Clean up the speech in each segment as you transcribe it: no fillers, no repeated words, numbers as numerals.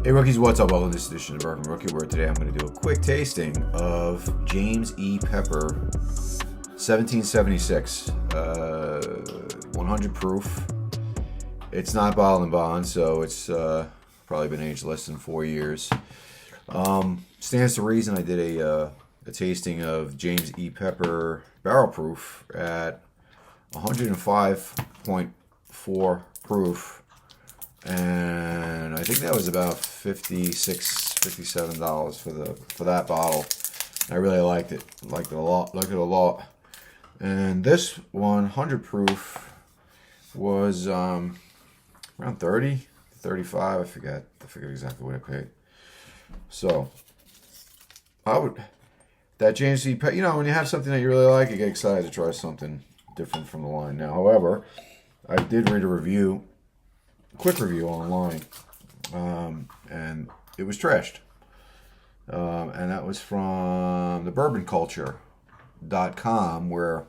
Hey rookies, what's up? Welcome to this edition of Bourbon Rookie, where today I'm going to do a quick tasting of James E. Pepper 1776, 100 proof. It's not bottled and bond, so it's probably been aged less than 4 years. Stands to reason I did a tasting of James E. Pepper Barrel Proof at 105.4 proof. And I think that was about $56, $57 for that bottle. I really liked it. Liked it a lot. And this 100 proof was around 30, 35. I forget exactly what I paid. So that James E. Pepper, when you have something that you really like, you get excited to try something different from the line. Now, however, I did read a quick review online, and it was trashed. And that was from the bourbonculture.com, where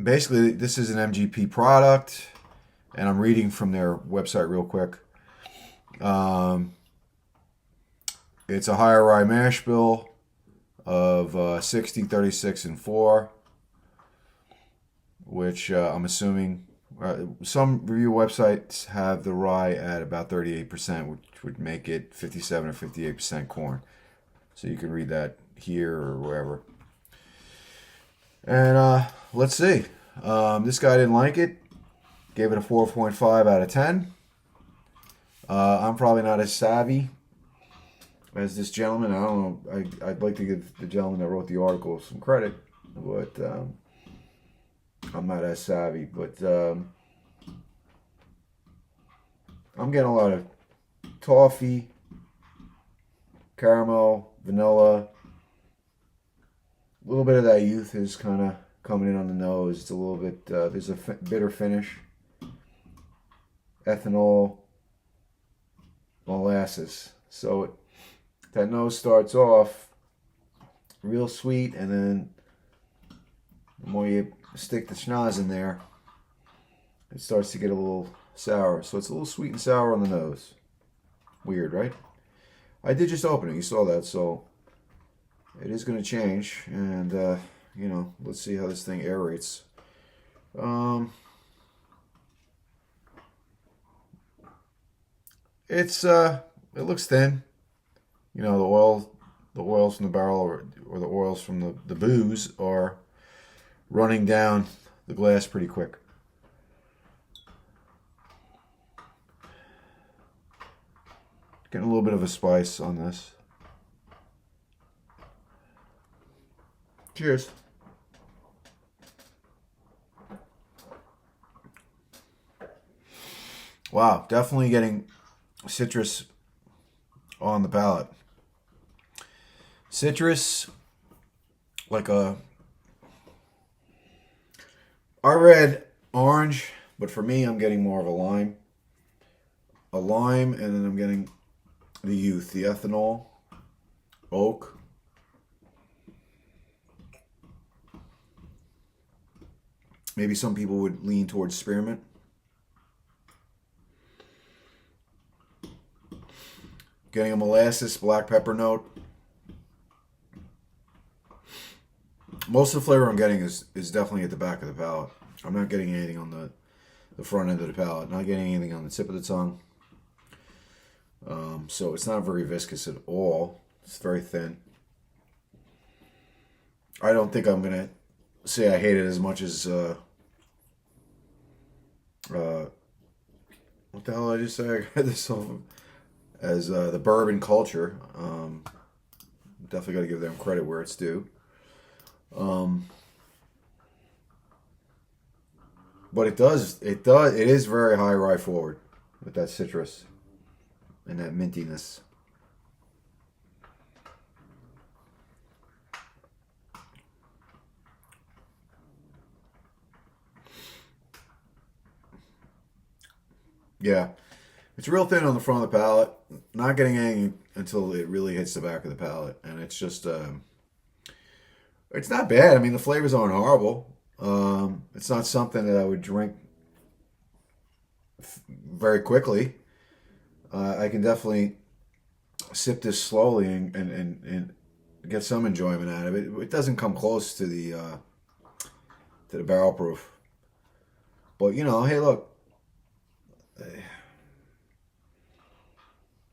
basically this is an MGP product, and I'm reading from their website real quick. It's a higher rye mash bill of 60, 36, and 4, which I'm assuming some review websites have the rye at about 38%, which would make it 57 or 58% corn. So you can read that here or wherever. And let's see. This guy didn't like it. Gave it a 4.5 out of 10. I'm probably not as savvy as this gentleman. I don't know. I'd like to give the gentleman that wrote the article some credit, but I'm not as savvy. But I'm getting a lot of toffee, caramel, vanilla. A little bit of that youth is kind of coming in on the nose. It's a little bit, there's a bitter finish. Ethanol, molasses. So that nose starts off real sweet, and then the more you stick the schnoz in there, it starts to get a little sour. So it's a little sweet and sour on the nose. Weird, right? I did just open it. You saw that. So it is going to change. And, let's see how this thing aerates. It looks thin. The oils from the barrel or the oils from the booze are running down the glass pretty quick. Getting a little bit of a spice on this. Cheers. Wow, definitely getting citrus on the palate. Citrus, I read orange, but for me, I'm getting more of a lime. And then I'm getting the youth, the ethanol, oak. Maybe some people would lean towards spearmint. Getting a molasses, black pepper note. Most of the flavor I'm getting is definitely at the back of the palate. I'm not getting anything on the front end of the palate. Not getting anything on the tip of the tongue. So it's not very viscous at all. It's very thin. I don't think I'm going to say I hate it as much as... what the hell did I just say? I got this as the Bourbon Culture. Definitely got to give them credit where it's due. But it is very high rye forward with that citrus and that mintiness. Yeah, it's real thin on the front of the palate. Not getting anything until it really hits the back of the palate, and it's just it's not bad. I mean, the flavors aren't horrible. It's not something that I would drink very quickly. I can definitely sip this slowly and get some enjoyment out of it. It doesn't come close to the Barrel Proof, but you know, hey, look,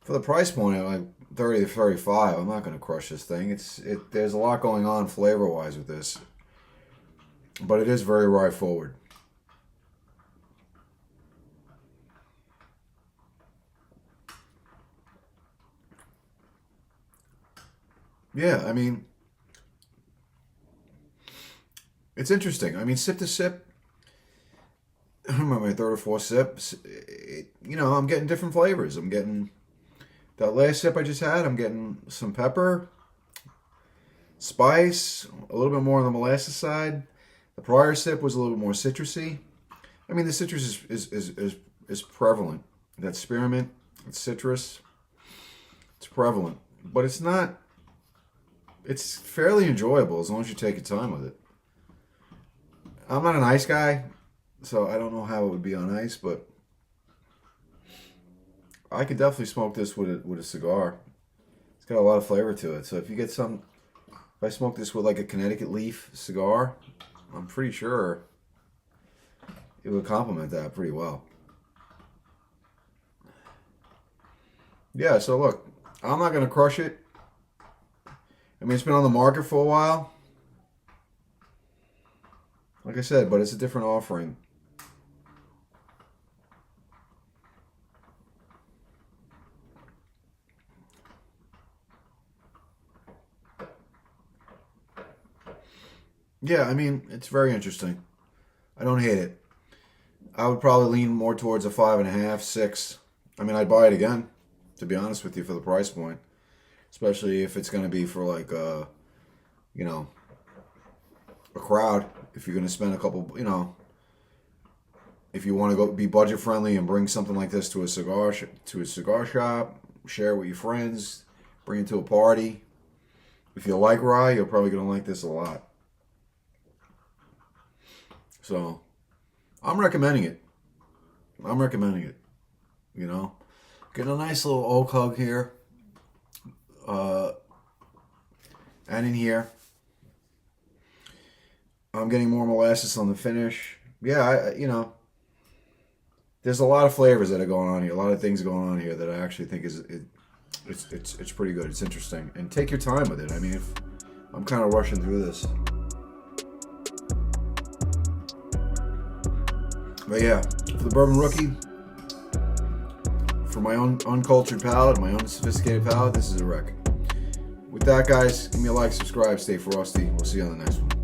for the price point, like 30 to 35, I'm not going to crush this thing. There's a lot going on flavor wise with this, but it is very rye forward. Yeah, I mean, it's interesting. I mean, sip to sip, I'm on my third or fourth sip. You know, I'm getting different flavors. I'm getting that last sip I just had. I'm getting some pepper, spice, a little bit more on the molasses side. The prior sip was a little bit more citrusy. I mean, the citrus is prevalent. That spearmint, it's citrus. It's prevalent, but it's not. It's fairly enjoyable as long as you take your time with it. I'm not an ice guy, so I don't know how it would be on ice, but I could definitely smoke this with a cigar. It's got a lot of flavor to it. So if you get some, if I smoke this with like a Connecticut leaf cigar, I'm pretty sure it would complement that pretty well. Yeah, so look, I'm not going to crush it. I mean, it's been on the market for a while. Like I said, but it's a different offering. Yeah, I mean, it's very interesting. I don't hate it. I would probably lean more towards a 5.5, 6. I mean, I'd buy it again, to be honest with you, for the price point. Especially if it's going to be for like, you know, a crowd. If you're going to spend a couple, you know, if you want to go be budget friendly and bring something like this to a cigar shop, share it with your friends, bring it to a party. If you like rye, you're probably going to like this a lot. So, I'm recommending it. I'm recommending it. You know, get a nice little oak hug here. And in here, I'm getting more molasses on the finish. Yeah, you know, there's a lot of flavors that are going on here. A lot of things going on here that I actually think it's pretty good. It's interesting, and take your time with it. I mean, if I'm kind of rushing through this, but yeah, for the Bourbon Rookie, for my own uncultured palate, my unsophisticated palate, this is a wreck. With that, guys, give me a like, subscribe, stay frosty. We'll see you on the next one.